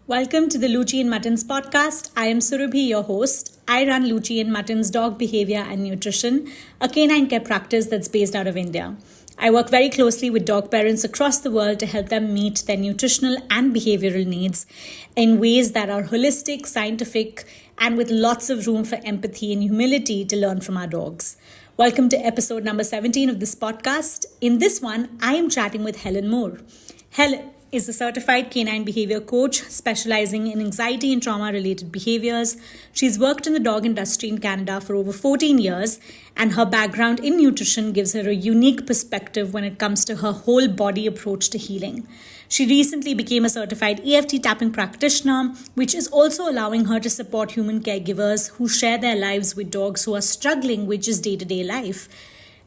Welcome to the Luchi and Mutton's podcast. I am Surabhi, your host. I run Luchi and Mutton's Dog Behaviour and Nutrition, a canine care practice that's based out of India. I work very closely with dog parents across the world to help them meet their nutritional and behavioral needs in ways that are holistic, scientific, and with lots of room for empathy and humility to learn from our dogs. Welcome to episode number 17 of this podcast. In this one, I am chatting with Helen Moore. Helen is a certified canine behavior coach specializing in anxiety and trauma related behaviors. She's worked in the dog industry in Canada for over 14 years, and her background in nutrition gives her a unique perspective when it comes to her whole body approach to healing. She recently became a certified EFT Tapping practitioner, which is also allowing her to support human caregivers who share their lives with dogs who are struggling with just day-to-day life.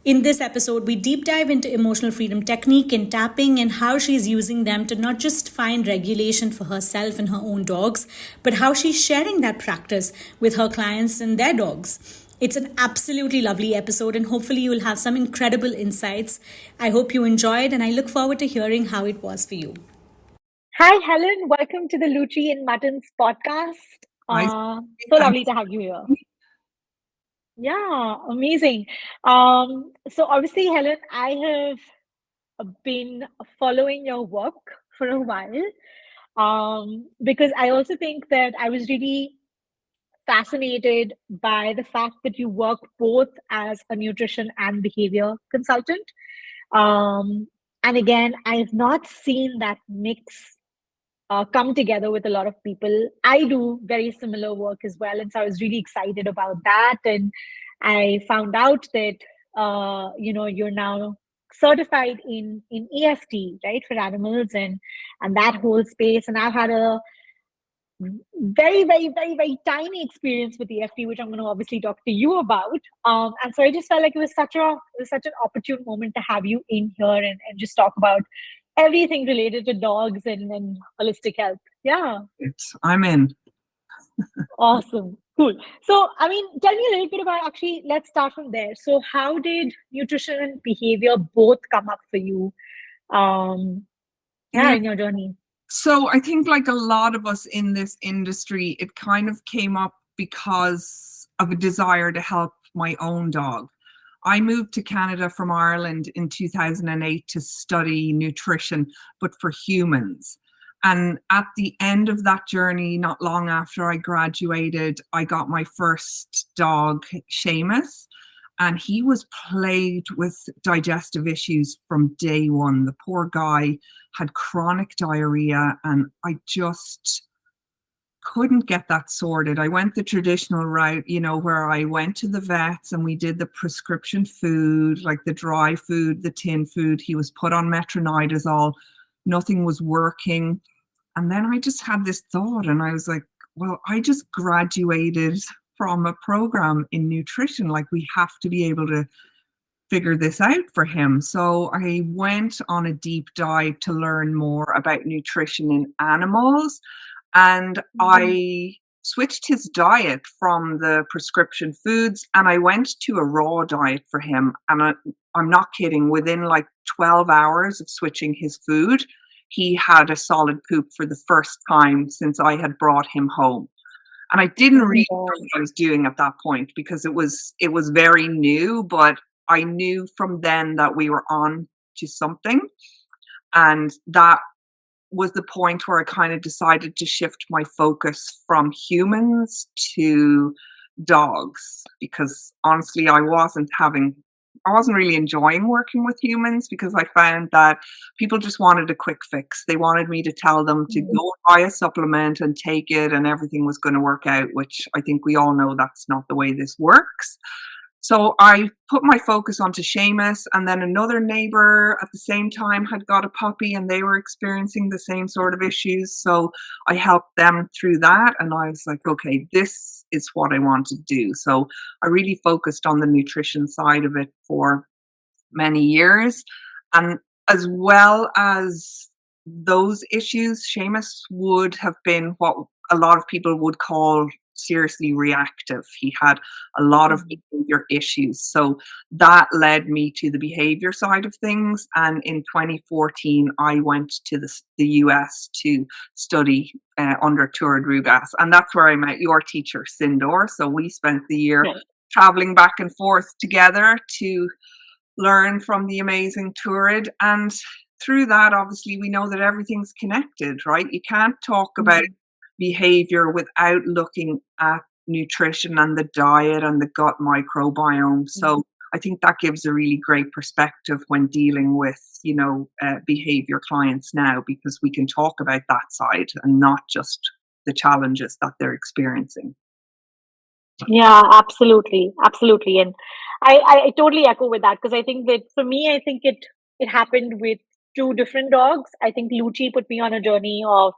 In this episode, we deep dive into emotional freedom technique and tapping and how she's using them to not just find regulation for herself and her own dogs, but how she's sharing that practice with her clients and their dogs. It's an absolutely lovely episode, and hopefully you will have some incredible insights. I hope you enjoyed, and I look forward to hearing how it was for you. Hi, Helen. Welcome to the Luchi and Mutton's podcast. So lovely to have you here. Yeah, amazing. So obviously, Helen, I have been following your work for a while, because I also think that I was really fascinated by the fact that you work both as a nutrition and behavior consultant. And again, I've not seen that mix come together with a lot of people. I do very similar work as well, and so I was really excited about that. And I found out that you're now certified in EFT, right, for animals and that whole space. And I've had a very, very, very, very tiny experience with EFT, which I'm going to obviously talk to you about. And so I just felt like it was such an opportune moment to have you in here and just talk about everything related to dogs and holistic health. Yeah. I'm in. Awesome. Cool. So, tell me a little bit about, actually, let's start from there. So how did nutrition and behavior both come up for you in your journey? So I think, like a lot of us in this industry, it kind of came up because of a desire to help my own dog. I moved to Canada from Ireland in 2008 to study nutrition, but for humans. And at the end of that journey, not long after I graduated, I got my first dog, Seamus, and he was plagued with digestive issues from day one. The poor guy had chronic diarrhea, and I just couldn't get that sorted. I went the traditional route, where I went to the vets and we did the prescription food, like the dry food, the tin food. He was put on metronidazole. Nothing was working. And then I just had this thought, and I was like, well, I just graduated from a program in nutrition. Like, we have to be able to figure this out for him. So I went on a deep dive to learn more about nutrition in animals. And I switched his diet from the prescription foods, and I went to a raw diet for him. And I'm not kidding, within like 12 hours of switching his food, he had a solid poop for the first time since I had brought him home. And I didn't really know what I was doing at that point, because it was very new, but I knew from then that we were on to something. And that was the point where I kind of decided to shift my focus from humans to dogs, because honestly, I wasn't really enjoying working with humans, because I found that people just wanted a quick fix. They wanted me to tell them to go buy a supplement and take it and everything was going to work out, which I think we all know that's not the way this works. So I put my focus onto Seamus, and then another neighbor at the same time had got a puppy and they were experiencing the same sort of issues. So I helped them through that, and I was like, okay, this is what I want to do. So I really focused on the nutrition side of it for many years. And as well as those issues, Seamus would have been what a lot of people would call seriously reactive. He had a lot of behavior issues. So that led me to the behavior side of things. And in 2014, I went to the US to study under Turid Rugas. And that's where I met your teacher, Sindor. So we spent the year traveling back and forth together to learn from the amazing Turid. And through that, obviously, we know that everything's connected, right? You can't talk about behavior without looking at nutrition and the diet and the gut microbiome. So I think that gives a really great perspective when dealing with, behavior clients now, because we can talk about that side and not just the challenges that they're experiencing. Yeah, absolutely. Absolutely. And I totally echo with that, because I think that for me, I think it happened with two different dogs. I think Luchi put me on a journey of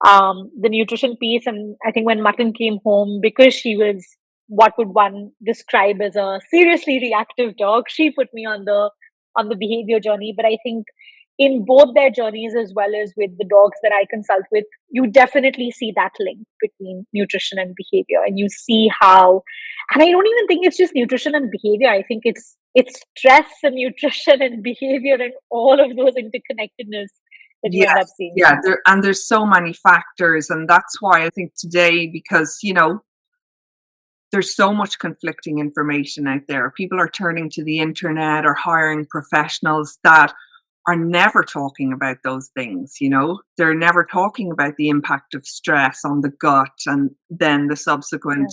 the nutrition piece. And I think when Mutton came home, because she was what would one describe as a seriously reactive dog, she put me on the behavior journey. But I think in both their journeys, as well as with the dogs that I consult with, you definitely see that link between nutrition and behavior. And you see how, and I don't even think it's just nutrition and behavior. I think it's stress and nutrition and behavior and all of those interconnectedness that you end up seeing. Yeah, there's so many factors. And that's why I think today, because, there's so much conflicting information out there. People are turning to the internet or hiring professionals that are never talking about those things. They're never talking about the impact of stress on the gut and then the subsequent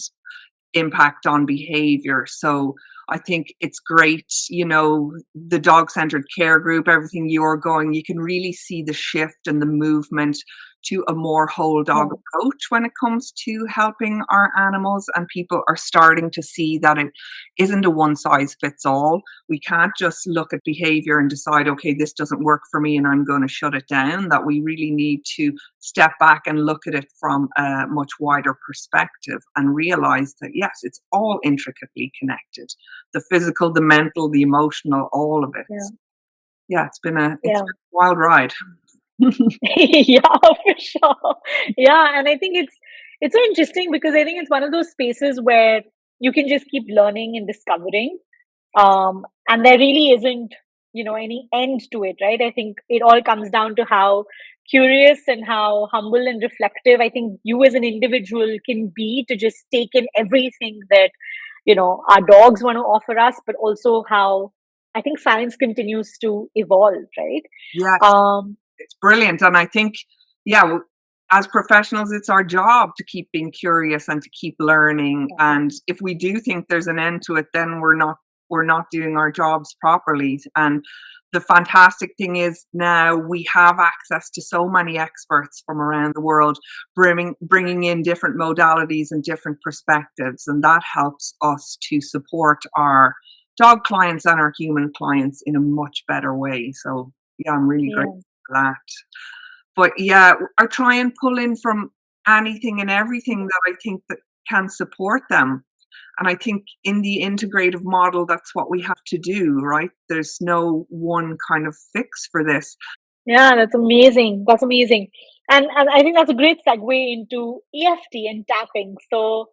impact on behavior. So I think it's great, the dog-centered care group, everything you're going, you can really see the shift and the movement to a more whole dog approach when it comes to helping our animals. And people are starting to see that it isn't a one size fits all. We can't just look at behavior and decide, okay, this doesn't work for me and I'm going to shut it down. That we really need to step back and look at it from a much wider perspective and realize that, yes, it's all intricately connected. The physical, the mental, the emotional, all of it. Yeah, it's been a wild ride. Yeah, for sure. Yeah, and I think it's so interesting, because I think it's one of those spaces where you can just keep learning and discovering, and there really isn't any end to it, right? I think it all comes down to how curious and how humble and reflective I think you as an individual can be, to just take in everything that our dogs want to offer us, but also how I think science continues to evolve, right? Yes. It's brilliant. And I think, as professionals, it's our job to keep being curious and to keep learning. And if we do think there's an end to it, then we're not doing our jobs properly. And the fantastic thing is now we have access to so many experts from around the world, bringing in different modalities and different perspectives. And that helps us to support our dog clients and our human clients in a much better way. So I'm really grateful for that. But I try and pull in from anything and everything that I think that can support them. And I think in the integrative model, that's what we have to do, right? There's no one kind of fix for this. Yeah, that's amazing. That's amazing. And I think that's a great segue into EFT and tapping. So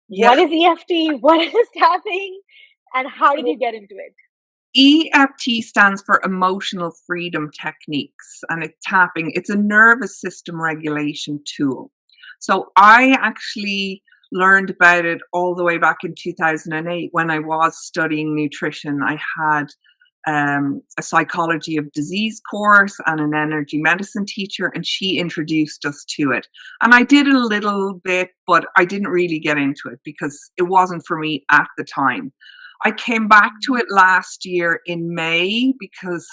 what is EFT? What is tapping? And how did you get into it? EFT stands for Emotional Freedom Techniques, and it's tapping. It's a nervous system regulation tool. So I actually learned about it all the way back in 2008 when I was studying nutrition. I had a psychology of disease course and an energy medicine teacher, and she introduced us to it. And I did a little bit, but I didn't really get into it because it wasn't for me at the time. I came back to it last year in May because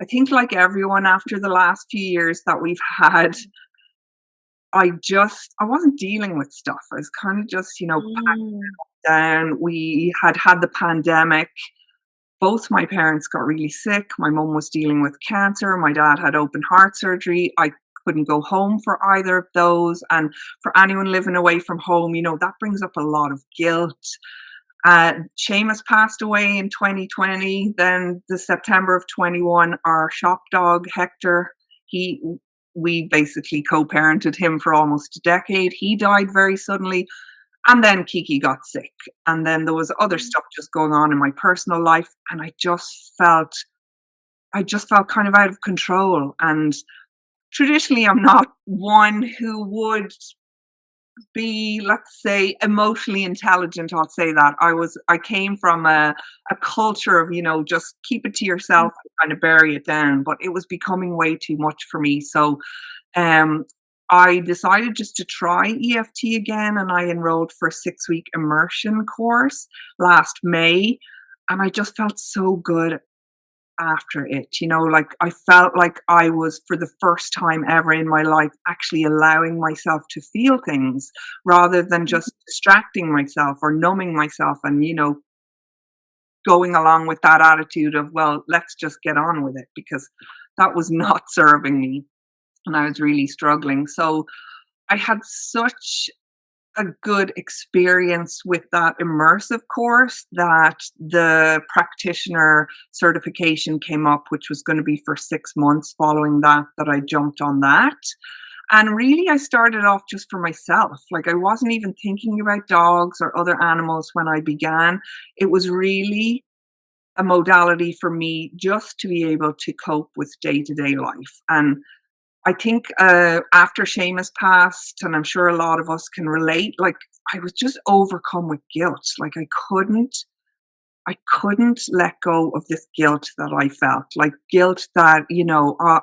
I think, like everyone, after the last few years that we've had, I wasn't dealing with stuff. I was kind of just, packing it down. We had the pandemic. Both my parents got really sick. My mum was dealing with cancer. My dad had open heart surgery. I couldn't go home for either of those. And for anyone living away from home, that brings up a lot of guilt. Seamus passed away in 2020. Then the September of 21, our shop dog, Hector, we basically co-parented him for almost a decade. He died very suddenly. And then Kiki got sick. And then there was other stuff just going on in my personal life. And I just felt kind of out of control. And traditionally, I'm not one who would be, let's say, emotionally intelligent. I'll say that. I came from a culture of, just keep it to yourself and kind of bury it down. But it was becoming way too much for me. So I decided just to try EFT again, and I enrolled for a 6-week immersion course last May. And I just felt so good after it. Like I felt like I was, for the first time ever in my life, actually allowing myself to feel things rather than just distracting myself or numbing myself and, going along with that attitude of, well, let's just get on with it, because that was not serving me. And I was really struggling. So I had such a good experience with that immersive course that the practitioner certification came up, which was going to be for 6 months. Following that I jumped on that. And really, I started off just for myself. Like, I wasn't even thinking about dogs or other animals when I began. It was really a modality for me just to be able to cope with day-to-day life. And I think after Seamus passed, and I'm sure a lot of us can relate, like, I was just overcome with guilt. Like, I couldn't let go of this guilt that I felt, like guilt that,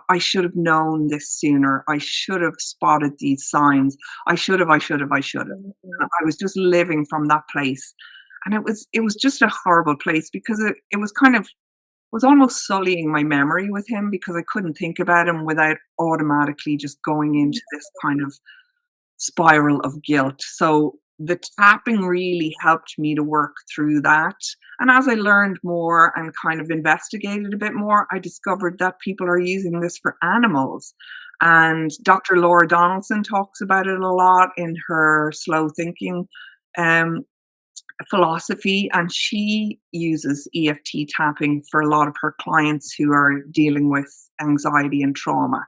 I should have known this sooner. I should have spotted these signs. I should have. Mhm. I was just living from that place. And it was just a horrible place, because it was kind of, was almost sullying my memory with him, because I couldn't think about him without automatically just going into this kind of spiral of guilt. So the tapping really helped me to work through that. And as I learned more and kind of investigated a bit more, I discovered that people are using this for animals. And Dr. Laura Donaldson talks about it a lot in her slow thinking philosophy, and she uses EFT tapping for a lot of her clients who are dealing with anxiety and trauma.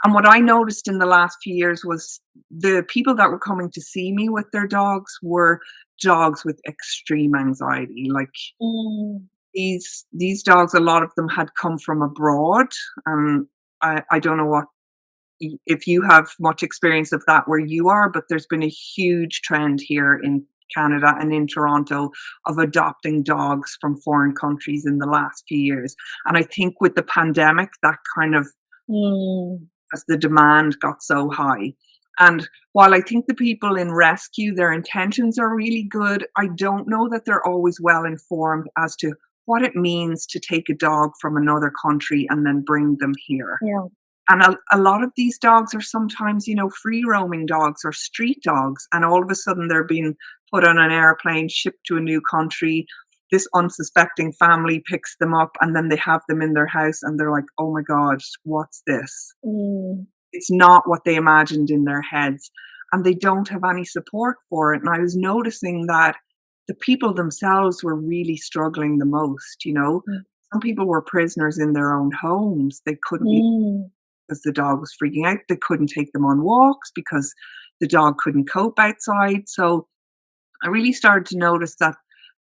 And what I noticed in the last few years was the people that were coming to see me with their dogs were dogs with extreme anxiety. Like, Mm. these dogs, a lot of them had come from abroad. And I don't know if you have much experience of that where you are, but there's been a huge trend here in Canada and in Toronto of adopting dogs from foreign countries in the last few years. And I think with the pandemic, that kind of, Mm. as the demand got so high. And while I think the people in rescue, their intentions are really good, I don't know that they're always well informed as to what it means to take a dog from another country and then bring them here. Yeah. And a lot of these dogs are sometimes, free roaming dogs or street dogs. And all of a sudden they're being put on an airplane, shipped to a new country. This unsuspecting family picks them up, and then they have them in their house and they're like, oh my God, what's this? Mm. It's not what they imagined in their heads. And they don't have any support for it. And I was noticing that the people themselves were really struggling the most, Mm. Some people were prisoners in their own homes. They couldn't leave Mm. because the dog was freaking out. They couldn't take them on walks because the dog couldn't cope outside. So I really started to notice that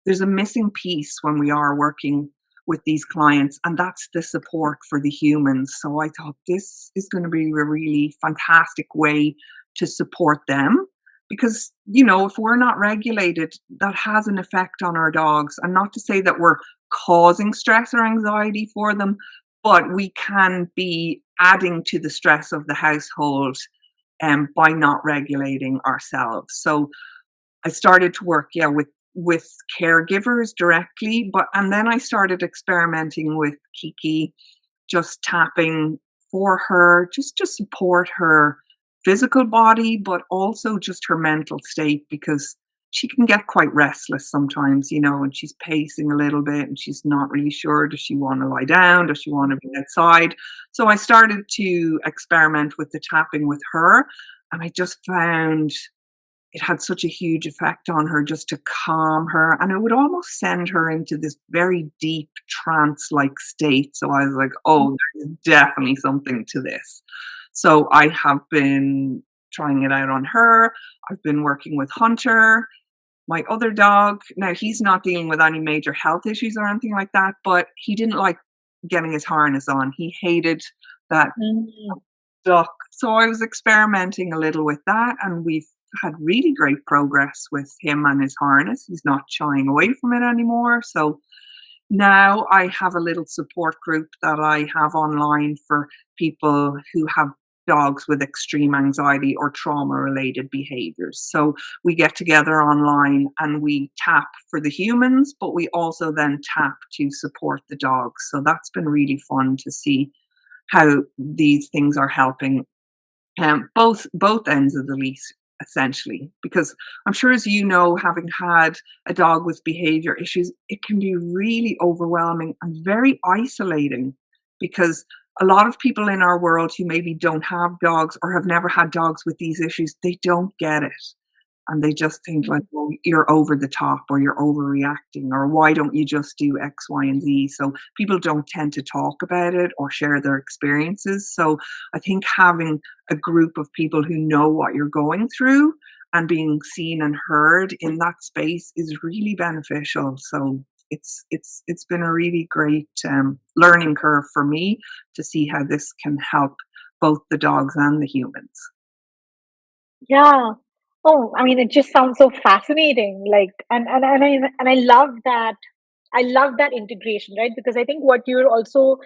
there's a missing piece when we are working with these clients, and that's the support for the humans. So I thought this is going to be a really fantastic way to support them, because, if we're not regulated, that has an effect on our dogs. And not to say that we're causing stress or anxiety for them, but we can be adding to the stress of the household by not regulating ourselves. So I started to work, with caregivers directly, and then I started experimenting with Kiki, just tapping for her, just to support her physical body, but also just her mental state, because she can get quite restless sometimes, and she's pacing a little bit and she's not really sure, does she want to lie down? Does she want to be outside? So I started to experiment with the tapping with her, and I just found it had such a huge effect on her, just to calm her. And it would almost send her into this very deep trance-like state. So I was like, oh, there's definitely something to this. So I have been trying it out on her. I've been working with Hunter, my other dog. Now, he's not dealing with any major health issues or anything like that, but he didn't like getting his harness on. He hated that duck. So I was experimenting a little with that, and we've had really great progress with him and his harness. He's not shying away from it anymore. So now I have a little support group that I have online for people who have dogs with extreme anxiety or trauma related behaviors. So we get together online and we tap for the humans, but we also then tap to support the dogs. So that's been really fun to see how these things are helping both ends of the lease, essentially, because I'm sure, as you know, having had a dog with behavior issues, it can be really overwhelming and very isolating, because a lot of people in our world who maybe don't have dogs or have never had dogs with these issues, they don't get it. And they just think like, well, you're over the top, or you're overreacting, or why don't you just do X, Y, and Z? So people don't tend to talk about it or share their experiences. So I think having a group of people who know what you're going through and being seen and heard in that space is really beneficial. So it's been a really great learning curve for me to see how this can help both the dogs and the humans. Yeah. Oh, I mean, it just sounds so fascinating. Like, and I love that. I love that integration, right? Because I think what you're also,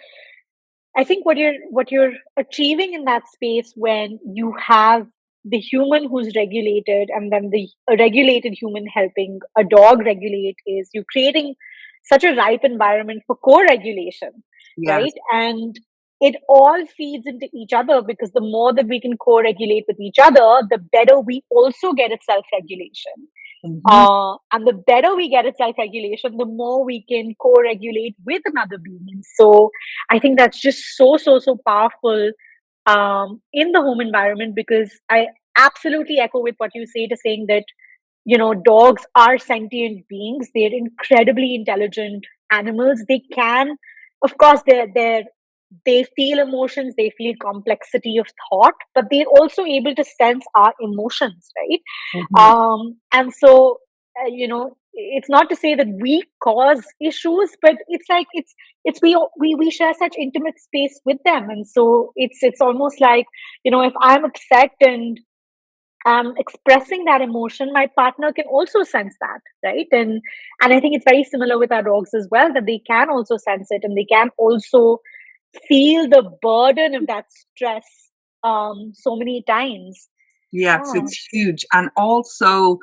I think what you're achieving in that space when you have the human who's regulated and then the a regulated human helping a dog regulate is you're creating such a ripe environment for co-regulation, Yes. right? And it all feeds into each other, because the more that we can co-regulate with each other, the better we also get at self-regulation. And the better we get at self-regulation, the more we can co-regulate with another being. So I think that's just so powerful in the home environment, because I absolutely echo with what you say to saying that, you know, dogs are sentient beings. They're incredibly intelligent animals. They can, of course, they feel emotions, they feel complexity of thought, but they're also able to sense our emotions, right? And so, you know, it's not to say that we cause issues, but it's like it's we share such intimate space with them, and so it's almost like, you know, if I'm upset and I'm expressing that emotion, my partner can also sense that, right? And I think it's very similar with our dogs as well, that they can also sense it, and they can also feel the burden of that stress so many times. Yes, Yeah. it's huge. And also,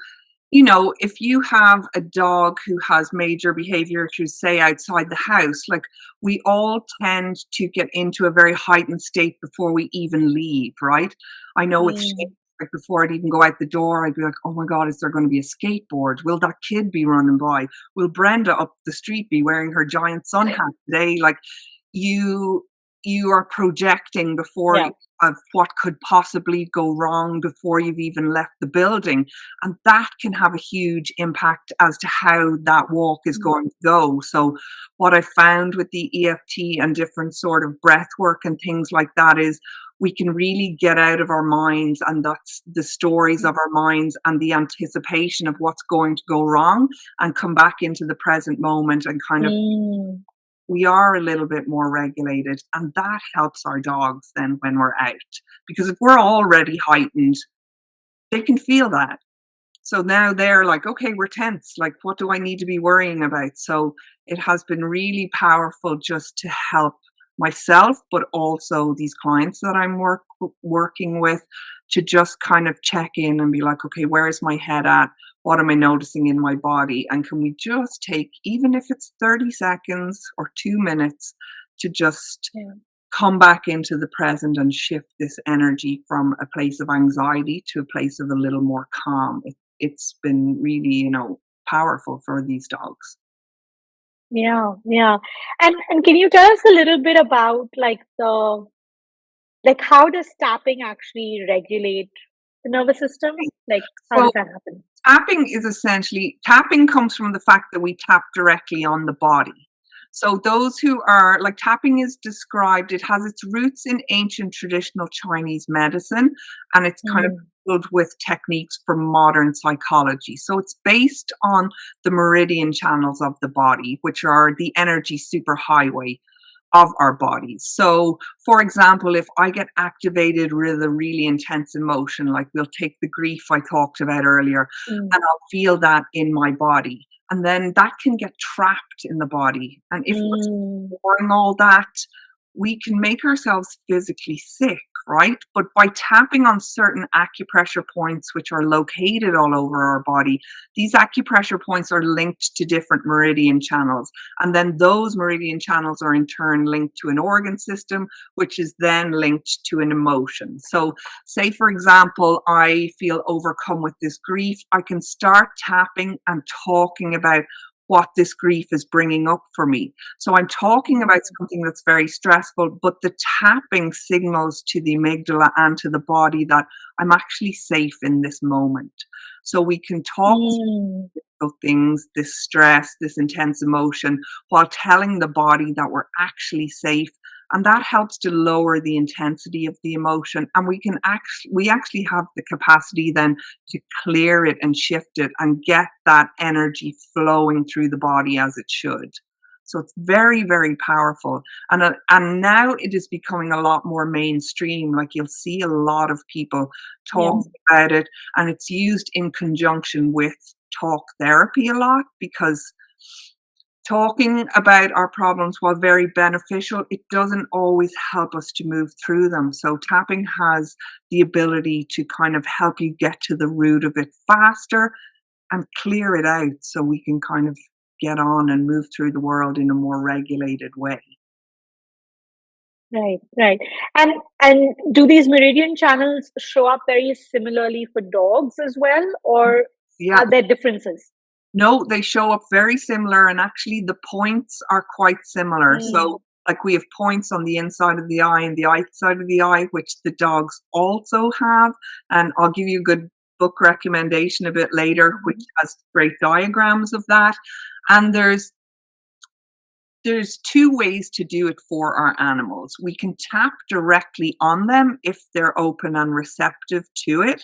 you know, if you have a dog who has major behavior issues, say outside the house, like we all tend to get into a very heightened state before we even leave, right? I know with Shane, like before I'd even go out the door, I'd be like, oh my God, is there going to be a skateboard? Will that kid be running by? Will Brenda up the street be wearing her giant sun hat today? Like you are projecting before Yeah. of what could possibly go wrong before you've even left the building. And that can have a huge impact as to how that walk is going to go. So what I found with the EFT and different sort of breath work and things like that is we can really get out of our minds, and that's the stories of our minds and the anticipation of what's going to go wrong, and come back into the present moment and kind of we are a little bit more regulated, and that helps our dogs then when we're out, because if we're already heightened, they can feel that. So now they're like, okay, we're tense, like what do I need to be worrying about? So it has been really powerful just to help myself, but also these clients that I'm working with, to just kind of check in and be like, okay, where is my head at? What am I noticing in my body? And can we just take, even if it's 30 seconds or 2 minutes, to just come back into the present and shift this energy from a place of anxiety to a place of a little more calm. It's been really, you know, powerful for these dogs. Yeah. And can you tell us a little bit about like how does tapping actually regulate the nervous system? Like how does So that happen? tapping comes from the fact that we tap directly on the body. So those who are like, tapping is described, it has its roots in ancient traditional Chinese medicine, and it's kind of coupled with techniques from modern psychology. So it's based on the meridian channels of the body, which are the energy superhighway of our bodies. So, for example, if I get activated with a really intense emotion, like we'll take the grief I talked about earlier, and I'll feel that in my body. And then that can get trapped in the body. And if we're storing all that, we can make ourselves physically sick, right? But by tapping on certain acupressure points, which are located all over our body, these acupressure points are linked to different meridian channels. And then those meridian channels are in turn linked to an organ system, which is then linked to an emotion. So say, for example, I feel overcome with this grief. I can start tapping and talking about what this grief is bringing up for me. So I'm talking about something that's very stressful, but the tapping signals to the amygdala and to the body that I'm actually safe in this moment. So we can talk about things, this stress, this intense emotion, while telling the body that we're actually safe. And that helps to lower the intensity of the emotion. And we actually have the capacity then to clear it and shift it and get that energy flowing through the body as it should. So it's very, very powerful. And now it is becoming a lot more mainstream. Like you'll see a lot of people talking about it, and it's used in conjunction with talk therapy a lot, because talking about our problems, while very beneficial, it doesn't always help us to move through them. So tapping has the ability to kind of help you get to the root of it faster and clear it out, so we can kind of get on and move through the world in a more regulated way. Right. And do these meridian channels show up very similarly for dogs as well, or are there differences? No, they show up very similar, and actually the points are quite similar. So like we have points on the inside of the eye and the outside of the eye, which the dogs also have. And I'll give you a good book recommendation a bit later, which has great diagrams of that. And there's two ways to do it for our animals. We can tap directly on them if they're open and receptive to it,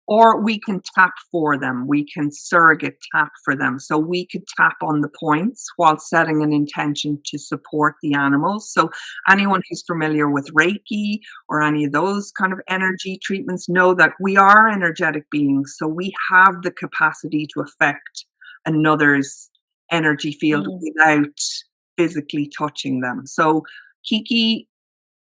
or we can tap for them. We can surrogate tap for them. So we could tap on the points while setting an intention to support the animals. So anyone who's familiar with Reiki or any of those kind of energy treatments know that we are energetic beings. So we have the capacity to affect another's energy field without physically touching them. So Kiki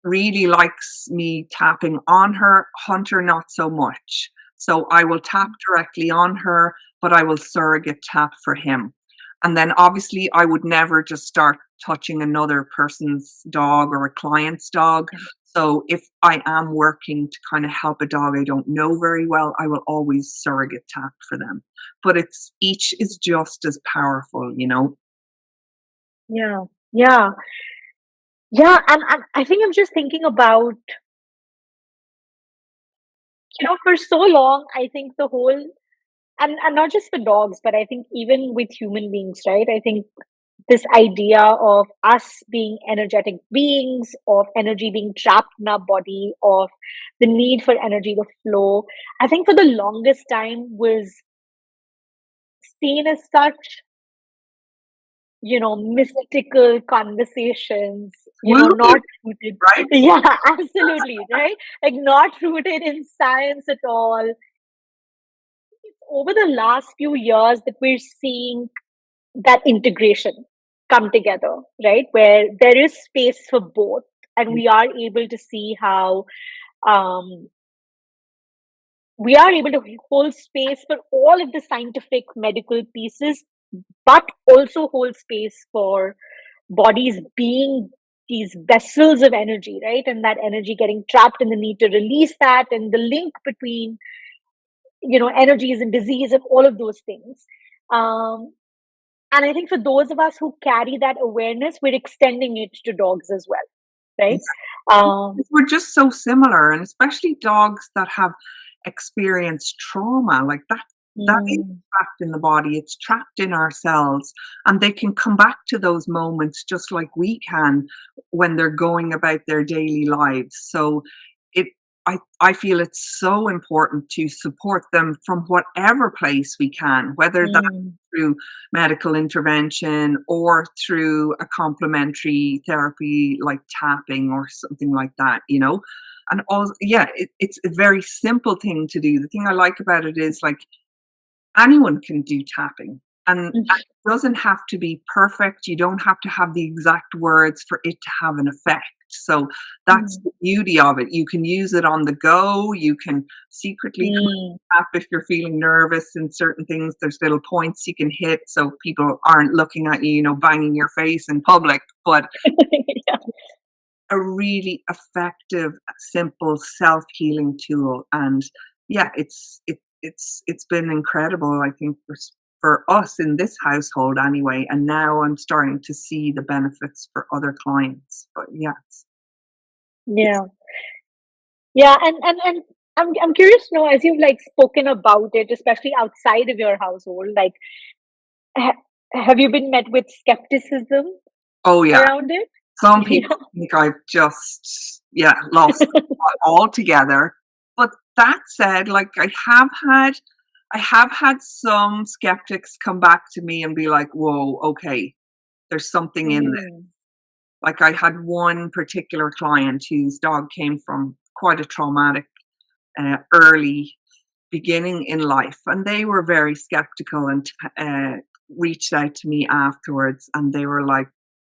really likes me tapping on her, Hunter not so much. So I will tap directly on her, but I will surrogate tap for him. And then obviously I would never just start touching another person's dog or a client's dog. So if I am working to kind of help a dog I don't know very well, I will always surrogate tap for them. But each is just as powerful, you know? Yeah. And I think I'm just thinking about, for so long, I think the whole, and not just for dogs, but I think even with human beings, right? I think this idea of us being energetic beings, of energy being trapped in our body, of the need for energy to flow, I think for the longest time was seen as such, mystical conversations, not rooted. Right? Yeah, absolutely, right? Like not rooted in science at all. It's over the last few years that we're seeing that integration come together, right? Where there is space for both, and we are able to see how we are able to hold space for all of the scientific medical pieces, but also hold space for bodies being these vessels of energy, right? And that energy getting trapped and the need to release that, and the link between, energies and disease and all of those things. And I think for those of us who carry that awareness, we're extending it to dogs as well, right? We're just so similar, and especially dogs that have experienced trauma like that. That is trapped in the body. It's trapped in our cells, and they can come back to those moments just like we can when they're going about their daily lives. So I feel it's so important to support them from whatever place we can, whether that's through medical intervention or through a complementary therapy like tapping or something like that, you know. And also, yeah, it's a very simple thing to do. The thing I like about it is like anyone can do tapping, and it doesn't have to be perfect. You don't have to have the exact words for it to have an effect. So that's the beauty of it. You can use it on the go. You can secretly tap if you're feeling nervous in certain things. There's little points you can hit so people aren't looking at you, you know, banging your face in public. But Yeah. a really effective, simple self-healing tool. And yeah, it's been incredible, I think, for us in this household anyway. And now I'm starting to see the benefits for other clients. But yes. Yeah. Yeah. And I'm curious to know, as you've like spoken about it, especially outside of your household, like have you been met with skepticism Oh yeah. around it? Some people think I've just lost it altogether. But that said, like I have had some skeptics come back to me and be like, whoa, okay, there's something in this. Like I had one particular client whose dog came from quite a traumatic early beginning in life, and they were very skeptical and reached out to me afterwards, and they were like,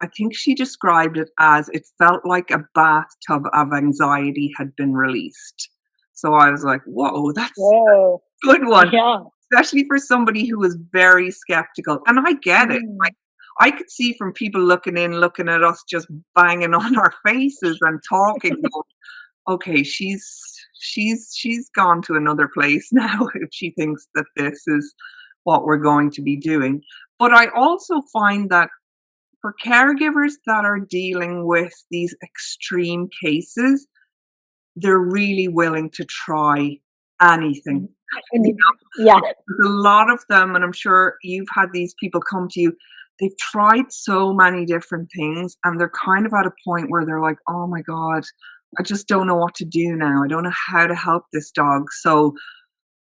I think she described it as it felt like a bathtub of anxiety had been released. So I was like, whoa, that's a good one. Yeah. Especially for somebody who was very skeptical. And I get it. Like I could see from people looking at us just banging on our faces and talking, okay, she's gone to another place now if she thinks that this is what we're going to be doing. But I also find that for caregivers that are dealing with these extreme cases, they're really willing to try anything. You know? Yeah. A lot of them, and I'm sure you've had these people come to you, they've tried so many different things and they're kind of at a point where they're like, oh my God, I just don't know what to do now. I don't know how to help this dog. So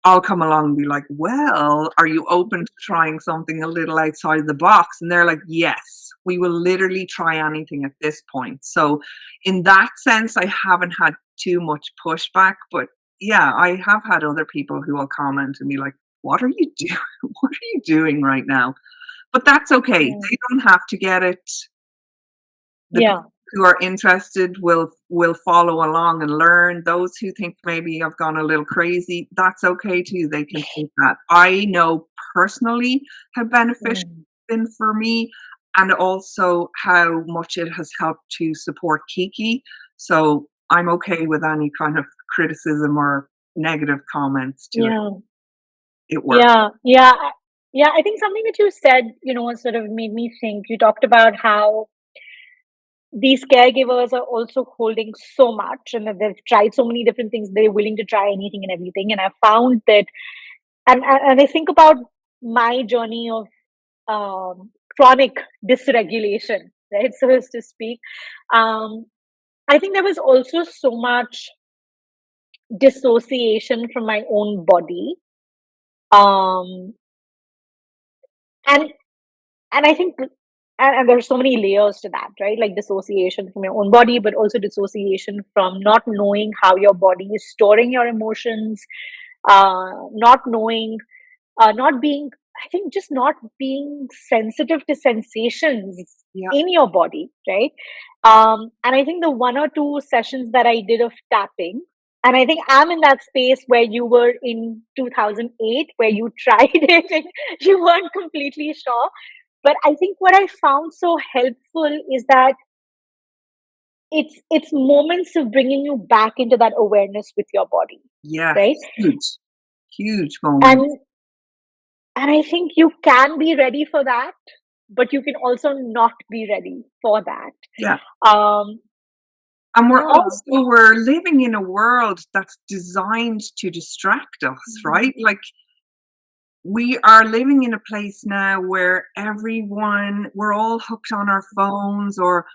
I'll come along and be like, well, are you open to trying something a little outside the box? And they're like, yes, we will literally try anything at this point. So in that sense, I haven't had too much pushback, but yeah, I have had other people who will comment and be like, what are you doing? What are you doing right now? But that's okay. They don't have to get it. The people who are interested will follow along and learn. Those who think maybe I've gone a little crazy, that's okay too. They can think that. I know personally how beneficial it's been for me, and also how much it has helped to support Kiki. So I'm okay with any kind of criticism or negative comments to it. It works. Yeah. I think something that you said, sort of made me think. You talked about how these caregivers are also holding so much and that they've tried so many different things. They're willing to try anything and everything. And I found that, and I think about my journey of chronic dysregulation, right? So as to speak, I think there was also so much dissociation from my own body. And I think, and there's so many layers to that, right? Like dissociation from your own body, but also dissociation from not knowing how your body is storing your emotions, not knowing, not being, I think just not being sensitive to sensations in your body, right? And I think the 1 or 2 sessions that I did of tapping, and I think I'm in that space where you were in 2008, where you tried it and you weren't completely sure. But I think what I found so helpful is that it's moments of bringing you back into that awareness with your body. Yeah, right? Huge moment. And I think you can be ready for that, but you can also not be ready for that. Yeah. And we're living in a world that's designed to distract us, right? Like we are living in a place now where we're all hooked on our phones, or,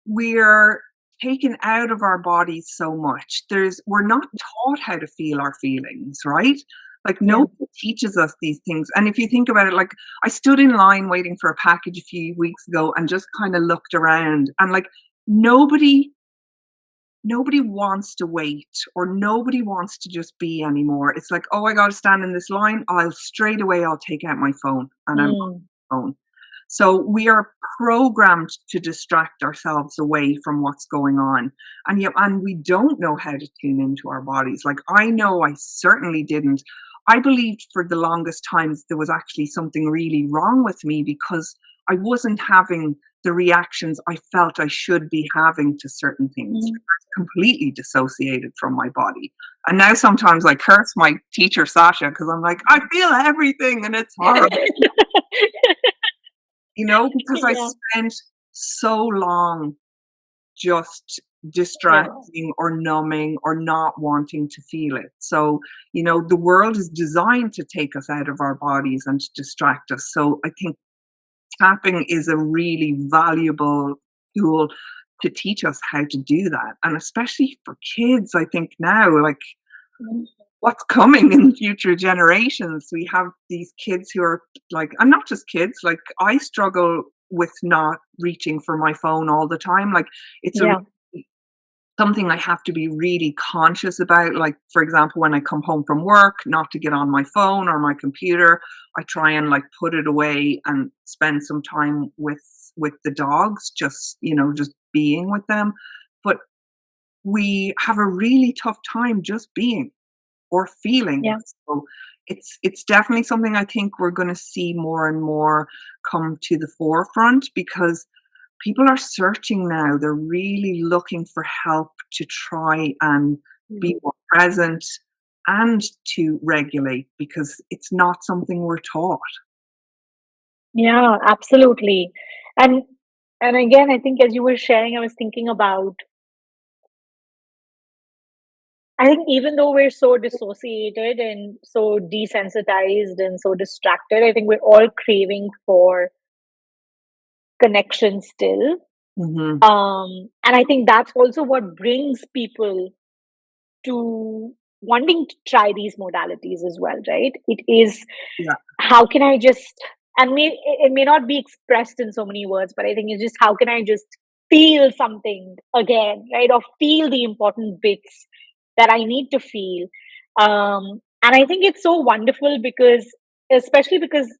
we're taken out of our bodies so much. We're not taught how to feel our feelings, right? Like nobody teaches us these things. And if you think about it, like I stood in line waiting for a package a few weeks ago and just kind of looked around, and like nobody wants to wait, or nobody wants to just be anymore. It's like, oh, I got to stand in this line. I'll take out my phone and I'm on my phone. So we are programmed to distract ourselves away from what's going on. And we don't know how to tune into our bodies. Like I know I certainly didn't. I believed for the longest times there was actually something really wrong with me because I wasn't having the reactions I felt I should be having to certain things. I was completely dissociated from my body. And now sometimes I curse my teacher, Sacha, because I'm like, I feel everything and it's horrible. Because I spent so long just distracting or numbing or not wanting to feel it. So, the world is designed to take us out of our bodies and to distract us. So I think tapping is a really valuable tool to teach us how to do that. And especially for kids, I think now, like what's coming in future generations, we have these kids who are like, and not just kids, like I struggle with not reaching for my phone all the time. Like it's something I have to be really conscious about. Like, for example, when I come home from work, not to get on my phone or my computer, I try and like put it away and spend some time with the dogs, just being with them. But we have a really tough time just being or feeling. So it's definitely something I think we're going to see more and more come to the forefront, because people are searching now. They're really looking for help to try and be more present and to regulate, because it's not something we're taught. Yeah, absolutely. And again, I think as you were sharing, I was thinking about, I think even though we're so dissociated and so desensitized and so distracted, I think we're all craving for connection still. And I think that's also what brings people to wanting to try these modalities as well, right? It is, how can I just, and it may not be expressed in so many words, but I think it's just, how can I just feel something again, right? Or feel the important bits that I need to feel. And I think it's so wonderful especially because,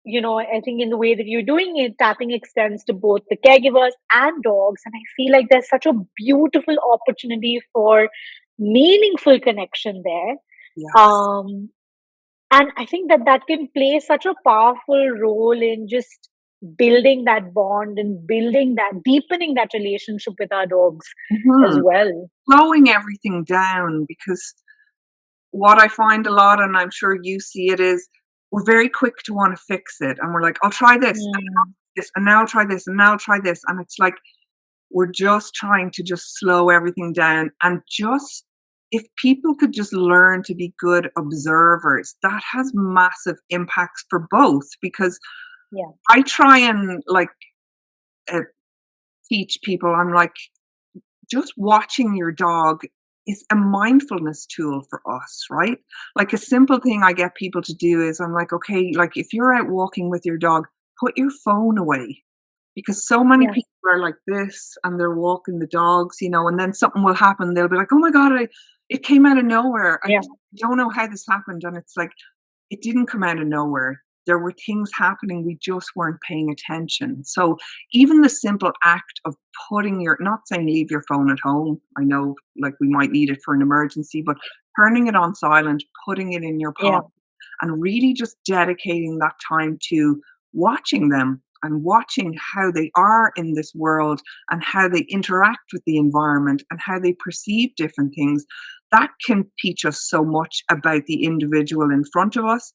I think in the way that you're doing it, tapping extends to both the caregivers and dogs. And I feel like there's such a beautiful opportunity for meaningful connection there. And I think that can play such a powerful role in just building that bond and deepening that relationship with our dogs as well. Slowing everything down, because what I find a lot, and I'm sure you see it, is we're very quick to want to fix it. And we're like, I'll try this, and now I'll try this, and now I'll try this. And it's like, we're just trying to just slow everything down. And just, if people could just learn to be good observers, that has massive impacts for both. Because I try and teach people, I'm like, just watching your dog is a mindfulness tool for us, right? Like a simple thing I get people to do is, I'm like, okay, like if you're out walking with your dog, put your phone away. Because so many people are like this and they're walking the dogs, and then something will happen. They'll be like, oh my God, it came out of nowhere. I don't know how this happened. And it's like, it didn't come out of nowhere. There were things happening. We just weren't paying attention. So even the simple act of not saying leave your phone at home. I know like we might need it for an emergency, but turning it on silent, putting it in your pocket, and really just dedicating that time to watching them and watching how they are in this world and how they interact with the environment and how they perceive different things. That can teach us so much about the individual in front of us.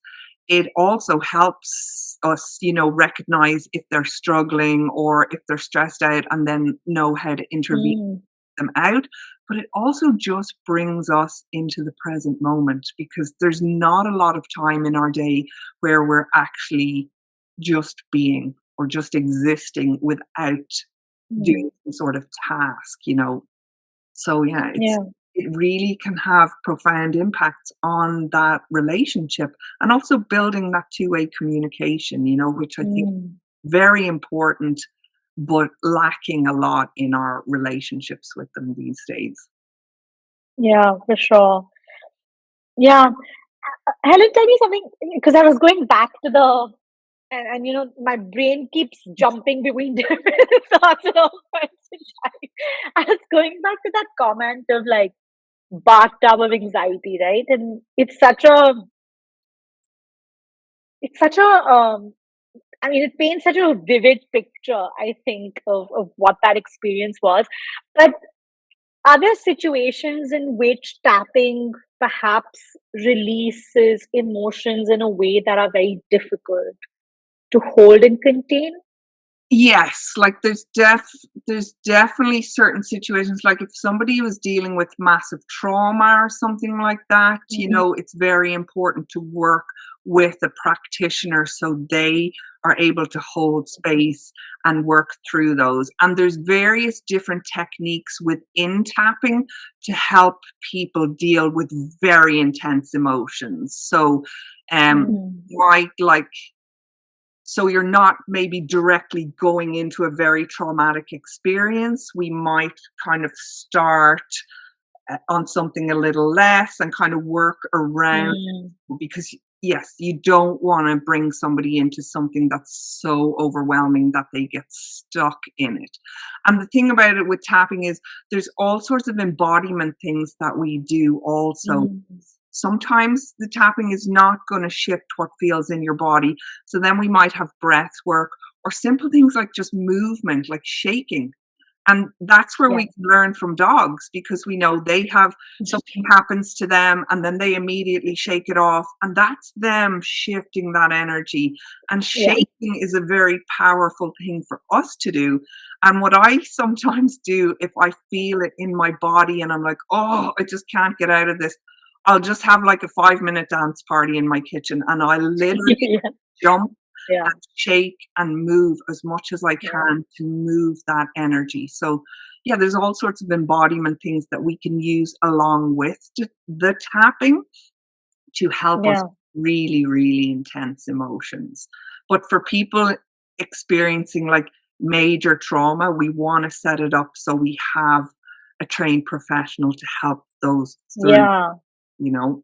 It also helps us, recognize if they're struggling or if they're stressed out, and then know how to intervene them out. But it also just brings us into the present moment, because there's not a lot of time in our day where we're actually just being or just existing without doing some sort of task. So yeah, it really can have profound impacts on that relationship, and also building that two-way communication, which I think is very important, but lacking a lot in our relationships with them these days. Yeah, for sure. Yeah. Helen, tell me something, because I was going back to and my brain keeps jumping between different thoughts at all points in time. I was going back to that comment of like bathtub of anxiety, right? And it paints such a vivid picture, I think, of what that experience was. But are there situations in which tapping perhaps releases emotions in a way that are very difficult to hold and contain? Yes, like there's definitely certain situations, like if somebody was dealing with massive trauma or something like that, it's very important to work with a practitioner so they are able to hold space and work through those. And there's various different techniques within tapping to help people deal with very intense emotions. So so you're not maybe directly going into a very traumatic experience. We might kind of start on something a little less and kind of work around, because yes, you don't want to bring somebody into something that's so overwhelming that they get stuck in it. And the thing about it with tapping is there's all sorts of embodiment things that we do also. Sometimes the tapping is not going to shift what feels in your body. So then we might have breath work or simple things like just movement, like shaking. And that's where we can learn from dogs, because we know they have something happens to them and then they immediately shake it off. And that's them shifting that energy. And shaking is a very powerful thing for us to do. And what I sometimes do, if I feel it in my body and I'm like, oh, I just can't get out of this, I'll just have like a 5-minute dance party in my kitchen, and I literally jump and shake and move as much as I can to move that energy. So yeah, there's all sorts of embodiment things that we can use along with the tapping to help us really, really intense emotions. But for people experiencing like major trauma, we want to set it up so we have a trained professional to help those through. And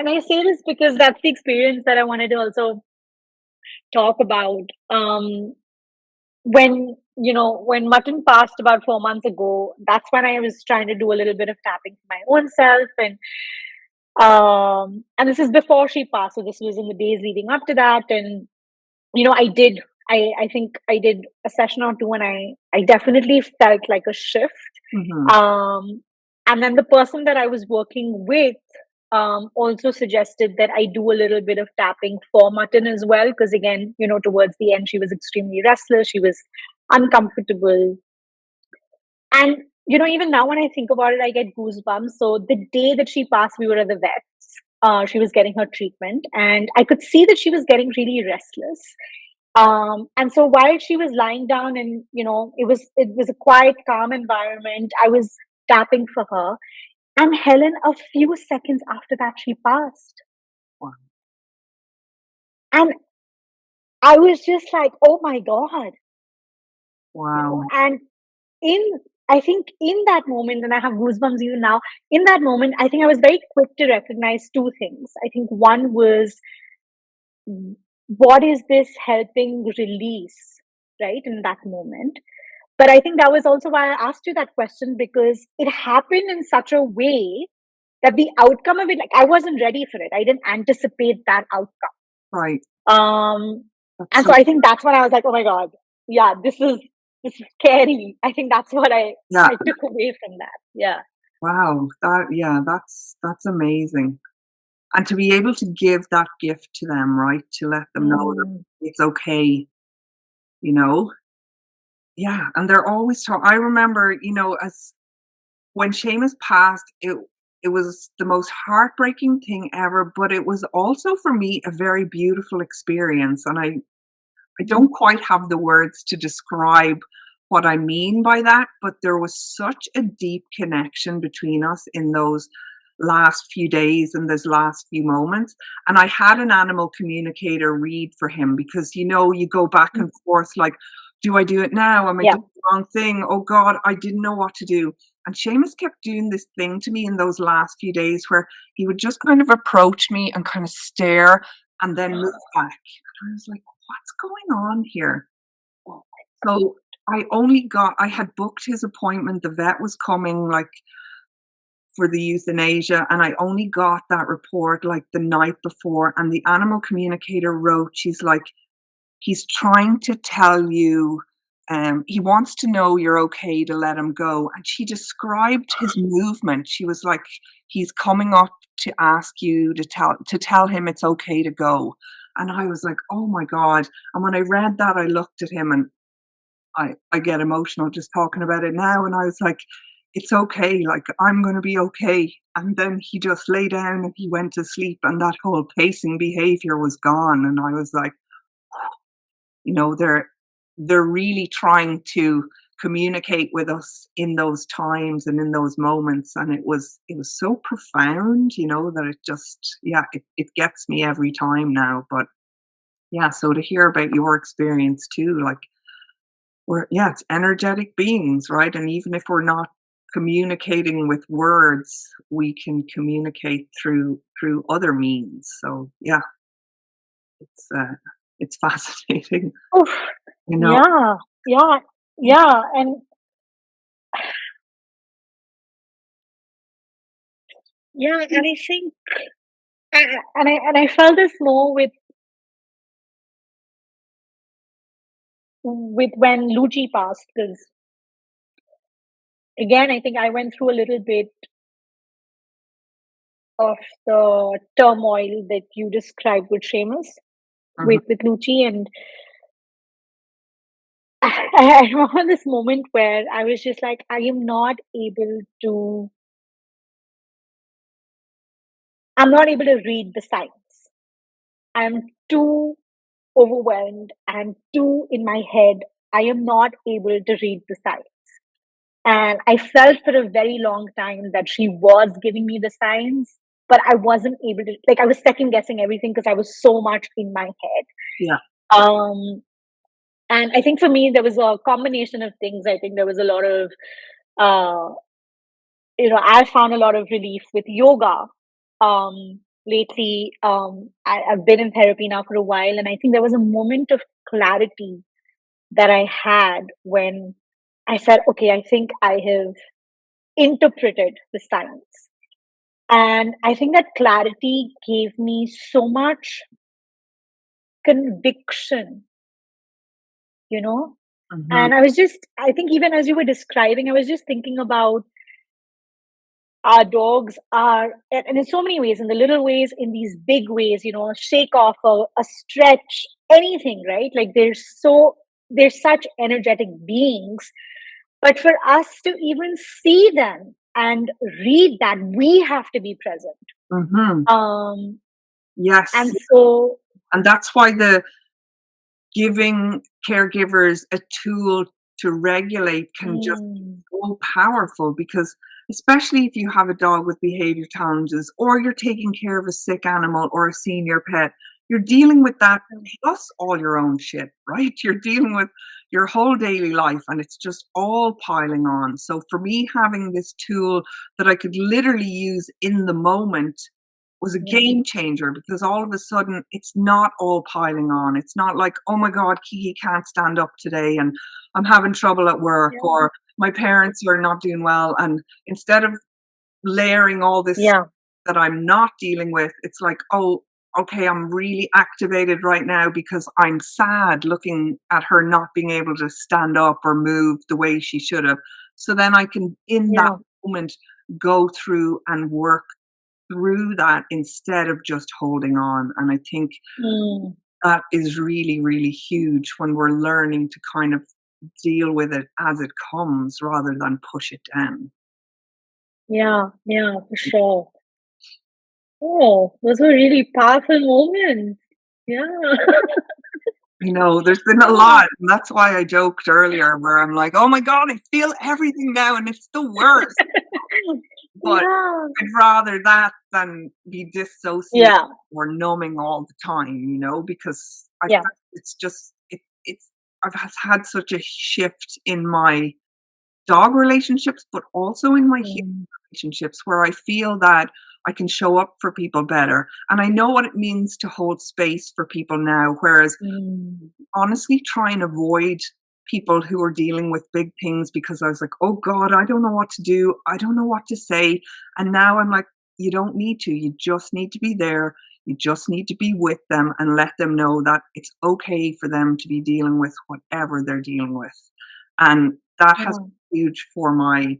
I say this because that's the experience that I wanted to also talk about. When Mutton passed about 4 months ago, that's when I was trying to do a little bit of tapping for my own self, and this is before she passed, so this was in the days leading up to that. And I think I did a session or two, and I definitely felt like a shift. And then the person that I was working with also suggested that I do a little bit of tapping for Mutton as well, because again, towards the end, she was extremely restless, she was uncomfortable. And, even now when I think about it, I get goosebumps. So the day that she passed, we were at the vet. She was getting her treatment, and I could see that she was getting really restless. And so while she was lying down, and it was a quiet, calm environment, I was tapping for her. And Helen, a few seconds after that, she passed. Wow. And I was just like, oh my God. Wow. And I think in that moment, and I have goosebumps even now, in that moment, I think I was very quick to recognize two things. I think one was, what is this helping release, right, in that moment? But I think that was also why I asked you that question, because it happened in such a way that the outcome of it, like, I wasn't ready for it. I didn't anticipate that outcome. Right. So I think that's when I was like, oh my God, yeah, this is scary. I think that's what I took away from that. Yeah. Wow. That's amazing. And to be able to give that gift to them, right? To let them know that it's okay, Yeah. And they're always I remember, as when Seamus passed, it was the most heartbreaking thing ever, but it was also for me a very beautiful experience. And I don't quite have the words to describe what I mean by that, but there was such a deep connection between us in those last few days and those last few moments. And I had an animal communicator read for him because, you know, you go back and forth like, do I do it now? Am I Yeah. doing the wrong thing? Oh God, I didn't know what to do. And Seamus kept doing this thing to me in those last few days where he would just kind of approach me and kind of stare and then move back. And I was like, what's going on here? So I had booked his appointment. The vet was coming like for the euthanasia, and I only got that report like the night before. And the animal communicator wrote, she's like, he's trying to tell you, he wants to know you're okay to let him go. And she described his movement. She was like, he's coming up to ask you to tell him it's okay to go. And I was like, oh my God. And when I read that, I looked at him and I get emotional just talking about it now. And I was like, it's okay. Like, I'm going to be okay. And then he just lay down and he went to sleep, and that whole pacing behavior was gone. And I was like, you know, they're really trying to communicate with us in those times and in those moments. And it was so profound, you know, that it just, yeah, it gets me every time now. But yeah, so to hear about your experience too, like, it's energetic beings, right? And even if we're not communicating with words, we can communicate through other means. So yeah, it's fascinating. Oof. You know. Yeah, and yeah, and I think, and I felt this more with when Luchi passed, because again, I think I went through a little bit of the turmoil that you described with Seamus, with Luchi, and I remember this moment where I was just like, I'm not able to read the signs. I'm too overwhelmed and too in my head. I am not able to read the signs. And I felt for a very long time that she was giving me the signs, but I wasn't able to, like, I was second guessing everything because I was so much in my head. Yeah. And I think for me, there was a combination of things. I think there was a lot of, I found a lot of relief with yoga. Lately, I've been in therapy now for a while, and I think there was a moment of clarity that I had when I said, okay, I think I have interpreted the signs. And I think that clarity gave me so much conviction, you know? And I think even as you were describing, I was just thinking about our dogs are, and in so many ways, in the little ways, in these big ways, shake off a stretch, anything, right? Like they're such energetic beings. But for us to even see them and read that, we have to be present. Yes. And so, and that's why the giving caregivers a tool to regulate can just be so powerful, because especially if you have a dog with behavior challenges, or you're taking care of a sick animal or a senior pet, you're dealing with that plus all your own shit, right? You're dealing with your whole daily life, and it's just all piling on. So for me, having this tool that I could literally use in the moment was a game changer, because all of a sudden it's not all piling on. It's not like, oh my God, Kiki can't stand up today and I'm having trouble at work, or my parents are not doing well. And instead of layering all this that I'm not dealing with, it's like, oh, okay, I'm really activated right now because I'm sad looking at her not being able to stand up or move the way she should have. So then I can, in that moment, go through and work through that instead of just holding on. And I think that is really, really huge when we're learning to kind of deal with it as it comes rather than push it down. Yeah, for sure. Oh, those were really powerful moments. Yeah. I know there's been a lot, and that's why I joked earlier where I'm like, oh my God, I feel everything now and it's the worst. But Yeah. I'd rather that than be dissociated Yeah. or numbing all the time, because Yeah. it's just it's I've had such a shift in my dog relationships, but also in my human Mm. relationships where I feel that I can show up for people better. And I know what it means to hold space for people now, whereas Mm. honestly try and avoid people who are dealing with big things because I was like, oh God, I don't know what to do. I don't know what to say. And now I'm like, you don't need to. You just need to be there. You just need to be with them and let them know that it's okay for them to be dealing with whatever they're dealing with. And that has Yeah. been huge for my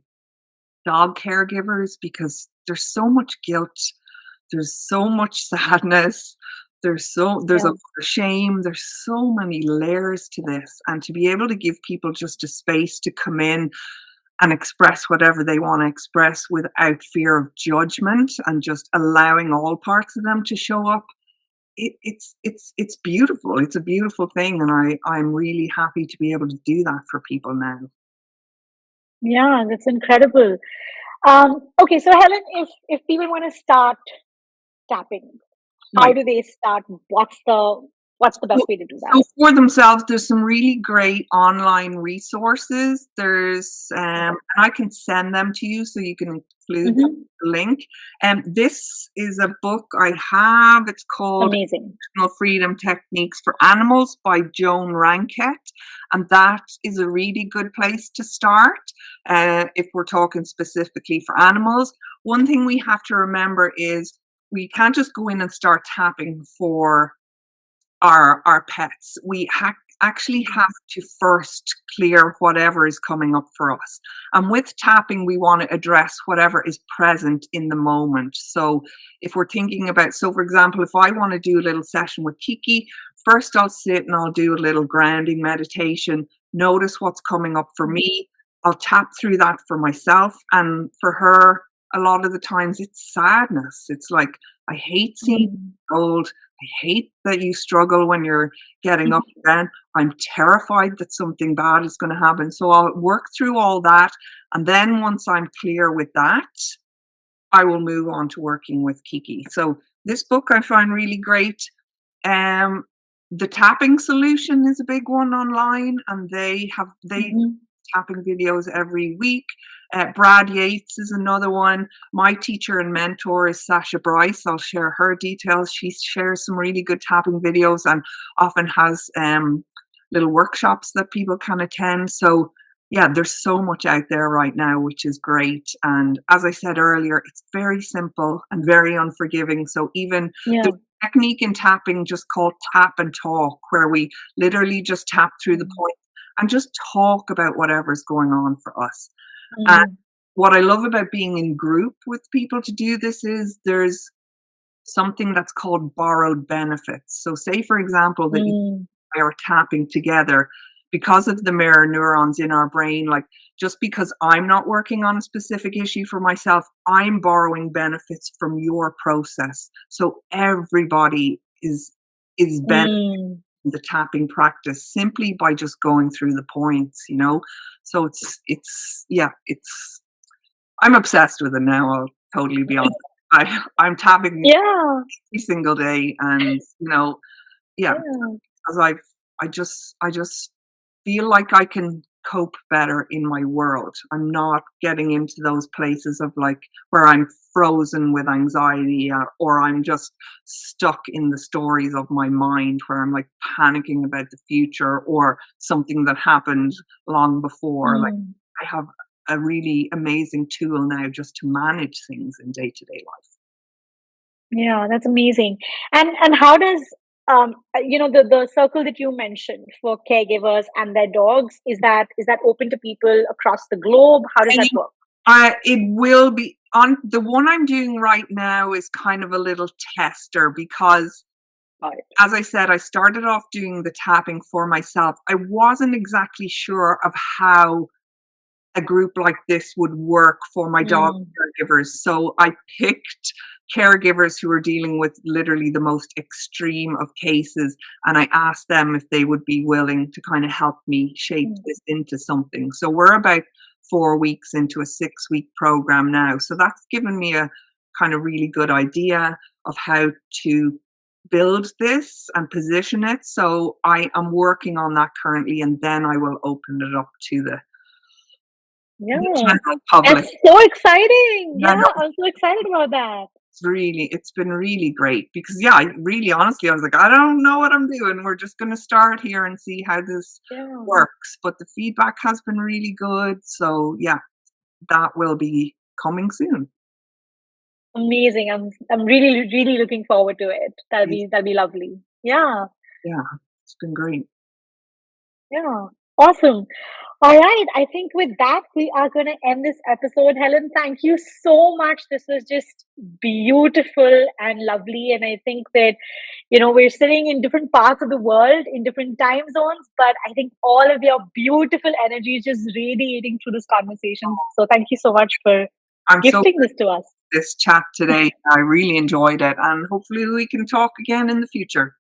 dog caregivers because there's so much guilt, there's so much sadness, there's a Yeah. lot of shame, there's so many layers to this. And to be able to give people just a space to come in and express whatever they want to express without fear of judgment and just allowing all parts of them to show up. It's beautiful. It's a beautiful thing, and I'm really happy to be able to do that for people now. Yeah, that's incredible. Okay, so Helen, if people want to start tapping, how Right. do they start? What's the So best way to do that? so for themselves, there's some really great online resources. And I can send them to you so you can include them Hmm. in the link. This is a book I have. It's called Amazing. Emotional Freedom Techniques for Animals by Joan Rankett. And that is a really good place to start if we're talking specifically for animals. One thing we have to remember is we can't just go in and start tapping for our pets. Actually have to first clear whatever is coming up for us. And with tapping, we want to address whatever is present in the moment. So if we're thinking about, so for example, if I want to do a little session with Kiki, first I'll sit and I'll do a little grounding meditation, notice what's coming up for me. I'll tap through that for myself. And for her, a lot of the times it's sadness. It's like, I hate seeing Mm. you old. I hate that you struggle when you're getting up again. I'm terrified that something bad is going to happen. So I'll work through all that. And then once I'm clear with that, I will move on to working with Kiki. So this book I find really great. Um, the tapping solution is a big one online, and they Mhm. tapping videos every week. Brad Yates is another one. My teacher and mentor is Sacha Bryce. I'll share her details. She shares some really good tapping videos and often has little workshops that people can attend. So yeah, there's so much out there right now, which is great. And as I said earlier, it's very simple and very unforgiving. So even Yeah. there's a technique in tapping just called tap and talk, where we literally just tap through the point and just talk about whatever's going on for us. And Mm. what I love about being in group with people to do this is there's something that's called borrowed benefits. So say, for example, that you Mm. and I are tapping together because of the mirror neurons in our brain. Like, just because I'm not working on a specific issue for myself, I'm borrowing benefits from your process. So everybody is benefiting Mm. the tapping practice simply by just going through the points. So it's yeah, I'm obsessed with it now. I'll totally be honest. I'm tapping Yeah. every single day, and yeah, Yeah. because I just feel like I can cope better in my world. I'm not getting into those places of like where I'm frozen with anxiety, or I'm just stuck in the stories of my mind where I'm like panicking about the future or something that happened long before. Like, Mm. I have a really amazing tool now just to manage things in day-to-day life. Yeah, that's amazing. And how does the circle that you mentioned for caregivers and their dogs, is that open to people across the globe? How does that work? It will be on the one I'm doing right now is kind of a little tester because, Got it. as I said, I started off doing the tapping for myself. I wasn't exactly sure of how a group like this would work for my dog Mm. caregivers. So I picked caregivers who are dealing with literally the most extreme of cases, and I asked them if they would be willing to kind of help me shape this into something. So we're about 4 weeks into a 6-week program now. So that's given me a kind of really good idea of how to build this and position it. So I am working on that currently, and then I will open it up to the general public. That's so exciting. Yeah, no, I'm so excited about that. it's been really great because I really honestly I was like, I don't know what I'm doing. We're just going to start here and see how this works. But the feedback has been really good. So yeah, that will be coming soon. Amazing. I'm really, really looking forward to it. That'll be lovely. Yeah. Yeah, it's been great. Yeah. Awesome. All right. I think with that, we are going to end this episode. Helen, thank you so much. This was just beautiful and lovely. And I think that, we're sitting in different parts of the world, in different time zones, but I think all of your beautiful energy is just radiating through this conversation. So thank you so much for gifting this to us. This chat today. I really enjoyed it, and hopefully we can talk again in the future.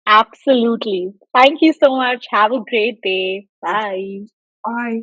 Absolutely. Thank you so much. Have a great day. Bye. Bye.